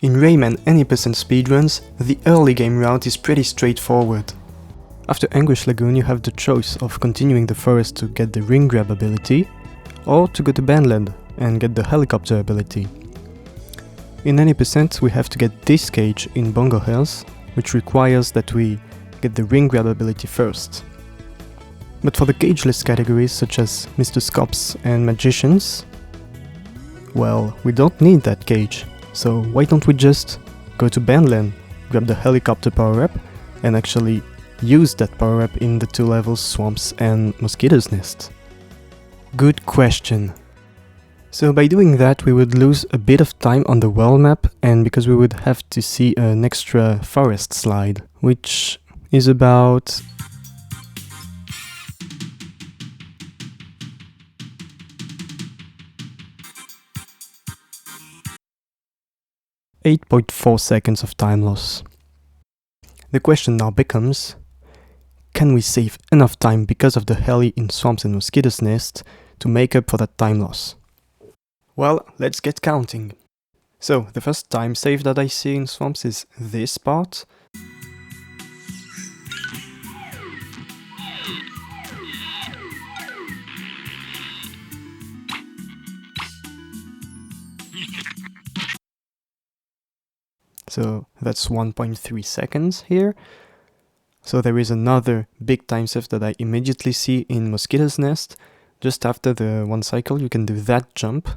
In Rayman any percent speedruns, the early game route is pretty straightforward. After Anguish Lagoon you have the choice of continuing the forest to get the ring grab ability, or to go to Bandland and get the helicopter ability. In any percent we have to get this cage in Bongo Hills, which requires that we get the ring grab ability first. But for the cageless categories such as Mr. Scops and Magicians, well, we don't need that cage. So why don't we just go to Bandland, grab the helicopter power-up, and actually use that power-up in the 2 levels Swamps and Mosquito's Nest? Good question. So by doing that we would lose a bit of time on the world map, and because we would have to see an extra forest slide, which is about 8.4 seconds of time loss. The question now becomes, can we save enough time because of the heli in Swamps and Mosquito's Nest to make up for that time loss? Well, let's get counting. So, the first time save that I see in Swamps is this part. So that's 1.3 seconds here. So there is another big time save that I immediately see in Mosquito's Nest. Just after the 1 cycle you can do that jump.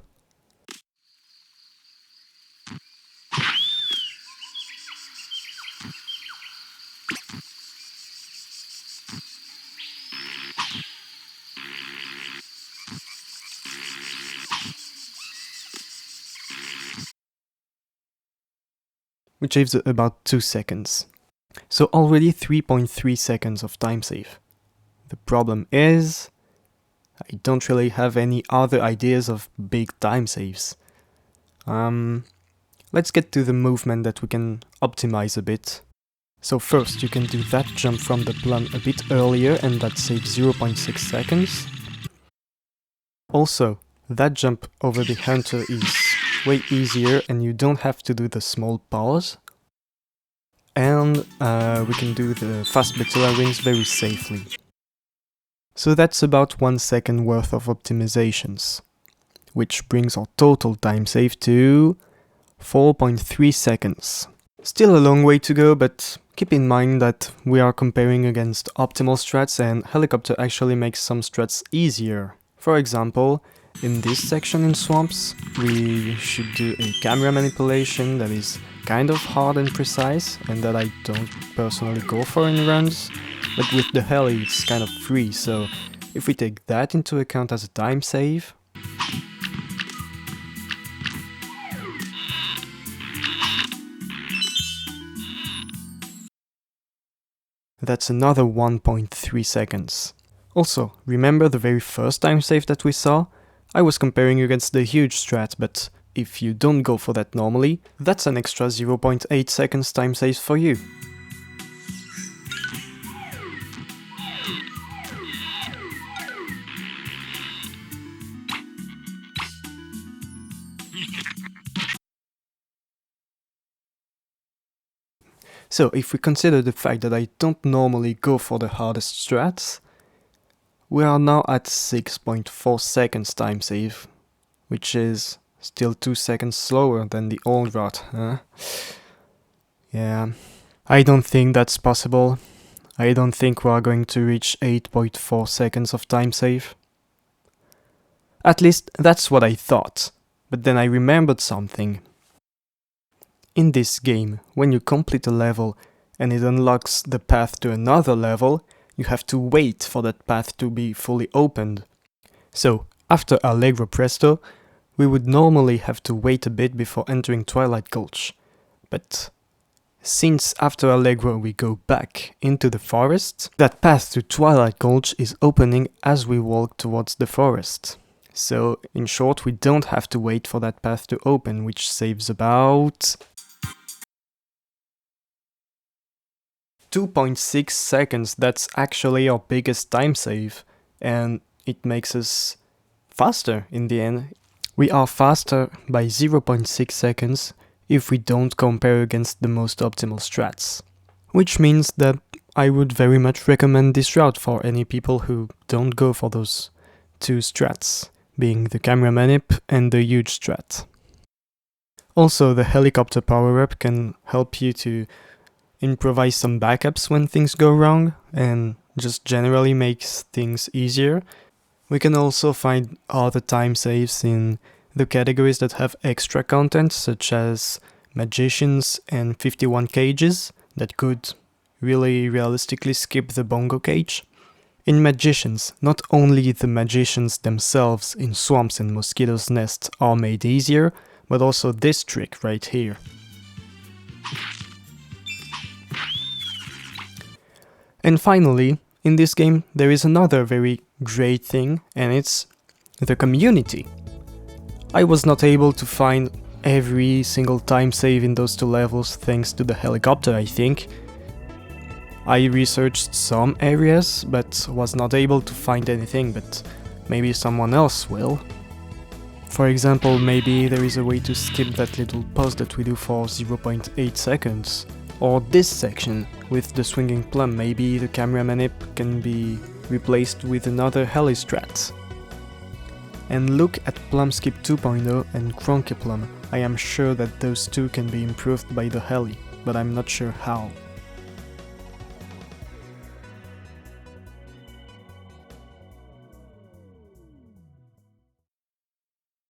Which saves about 2 seconds. So already 3.3 seconds of time save. The problem is, I don't really have any other ideas of big time saves. Let's get to the movement that we can optimize a bit. So first you can do that jump from the plum a bit earlier and that saves 0.6 seconds. Also, that jump over the hunter is way easier and you don't have to do the small pause. And we can do the fast Batilla rings very safely. So that's about 1 second worth of optimizations, which brings our total time save to 4.3 seconds. Still a long way to go, but keep in mind that we are comparing against optimal strats and Helicopter actually makes some strats easier. For example, in this section in Swamps, we should do a camera manipulation that is kind of hard and precise, and that I don't personally go for in runs, but with the heli it's kind of free, so if we take that into account as a time save, that's another 1.3 seconds. Also, remember the very first time save that we saw? I was comparing against the huge strat, but if you don't go for that normally, that's an extra 0.8 seconds time save for you. So if we consider the fact that I don't normally go for the hardest strats, we are now at 6.4 seconds time save, which is still 2 seconds slower than the old route, huh? Yeah, I don't think that's possible. I don't think we are going to reach 8.4 seconds of time save. At least that's what I thought, but then I remembered something. In this game, when you complete a level and it unlocks the path to another level, you have to wait for that path to be fully opened. So, after Allegro Presto, we would normally have to wait a bit before entering Twilight Gulch. But since after Allegro we go back into the forest, that path to Twilight Gulch is opening as we walk towards the forest. So, in short, we don't have to wait for that path to open, which saves about 2.6 seconds. That's actually our biggest time save, and it makes us faster in the end. We are faster by 0.6 seconds if we don't compare against the most optimal strats. Which means that I would very much recommend this route for any people who don't go for those two strats, being the camera manip and the huge strat. Also, the helicopter power-up can help you to improvise some backups when things go wrong, and just generally makes things easier. We can also find other time saves in the categories that have extra content, such as magicians and 51 cages, that could really realistically skip the bongo cage. In magicians, not only the magicians themselves in swamps and mosquitoes' nests are made easier, but also this trick right here. And finally, in this game there is another very great thing, and it's the community. I was not able to find every single time save in those two levels thanks to the helicopter, I think. I researched some areas but was not able to find anything, but maybe someone else will. For example, maybe there is a way to skip that little pause that we do for 0.8 seconds. Or this section with the swinging plum, maybe the camera manip can be replaced with another heli strat. And look at Plum Skip 2.0 and Cronky Plum. I am sure that those two can be improved by the heli, but I'm not sure how.